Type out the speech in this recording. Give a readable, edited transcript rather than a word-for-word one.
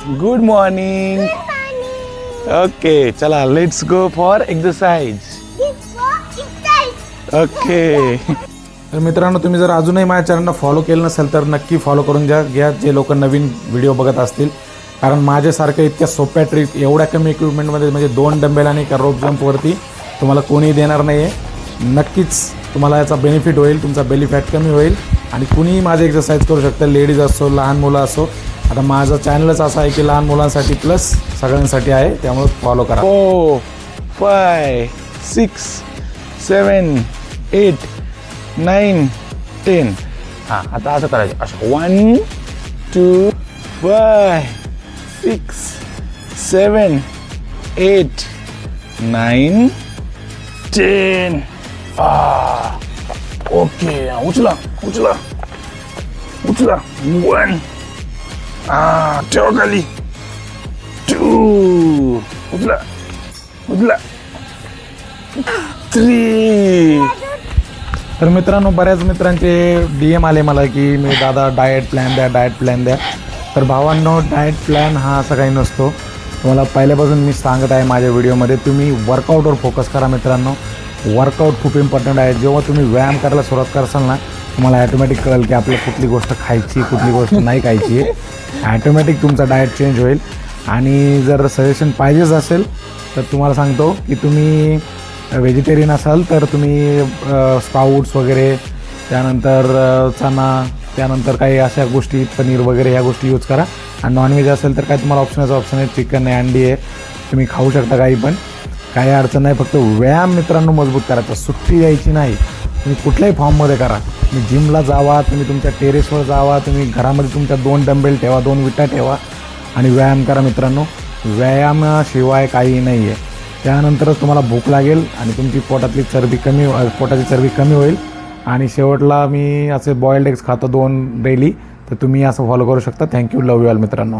Good morning. Okay चला let's go for exercise. Okay. तर मित्रांनो, तुम्ही जर अजूनही माझ्या चॅनलला फॉलो केलं नसेल तर नक्की फॉलो करून घ्या जे लोक नवीन व्हिडिओ बघत असतील. कारण माझ्यासारख्या इतक्या सोप्या ट्रिक एवढ्या कमी इक्विपमेंटमध्ये म्हणजे 2 डंबेल आणि एका रोप जंपवरती तुम्हाला कोणीही देणार नाही आहे. नक्कीच तुम्हाला याचा बेनिफिट होईल, तुमचा बेली फॅट कमी होईल आणि कुणीही माझे एक्सरसाइज करू शकतं, लेडीज असो लहान मुलं असो. आता माझं चॅनलच असं आहे की लहान मुलांसाठी प्लस सगळ्यांसाठी आहे, त्यामुळे फॉलो करा. 4 5 6 7 8 9 10. हां आता असं करायचं, असं 1 2 5 6 7 8 9 10. ओके. उचला उचला उचला. 1 ठेवा खाली. 2 उचला उचला. 3. तर मित्रांनो, बऱ्याच मित्रांचे DM आले मला की मी दादा डाएट प्लॅन द्या. तर भावांनो, डाएट प्लॅन हा असं काही नसतो. तुम्हाला पहिल्यापासून मी सांगत आहे माझ्या व्हिडिओमध्ये, तुम्ही वर्कआउटवर फोकस करा मित्रांनो. वर्कआउट खूप इम्पॉर्टंट आहे. जेव्हा तुम्ही व्यायाम करायला सुरुवात करसाल ना, तुम्हाला ॲटोमॅटिक कळेल की आपल्याला कुठली गोष्ट खायची कुठली गोष्ट नाही खायची आहे. ॲटोमॅटिक तुमचा डाएट चेंज होईल. आणि जर सजेशन पाहिजेच असेल तर तुम्हाला सांगतो की तुम्ही व्हेजिटेरियन असाल तर तुम्ही स्प्राउट्स वगैरे, त्यानंतर चणा, त्यानंतर काही अशा गोष्टी पनीर वगैरे ह्या गोष्टी यूज करा. आणि नॉनव्हेज असेल तर काय तुम्हाला ऑप्शन आहे, चिकन आहे, अंडी आहे, तुम्ही खाऊ शकता काही पण, काही अडचण नाही. फक्त व्यायाम मित्रांनो मजबूत करायचा, सुट्टी द्यायची नाही. तुम्ही कुठल्याही फॉर्ममध्ये करा. तुम्ही जिमला जावा, तुम्ही तुमच्या टेरेसवर जावा, तुम्ही घरामध्ये तुमच्या 2 डंबेल ठेवा, 2 विटा ठेवा आणि व्यायाम करा मित्रांनो. व्यायामाशिवाय काही नाही आहे. त्यानंतरच तुम्हाला भूक लागेल आणि तुमची पोटाची चरबी कमी होईल. आणि शेवटला मी असे बॉइल्ड एग्स खातो 2 डेली, तर तुम्ही असं फॉलो करू शकता. थँक्यू. लव यू ऑल मित्रांनो.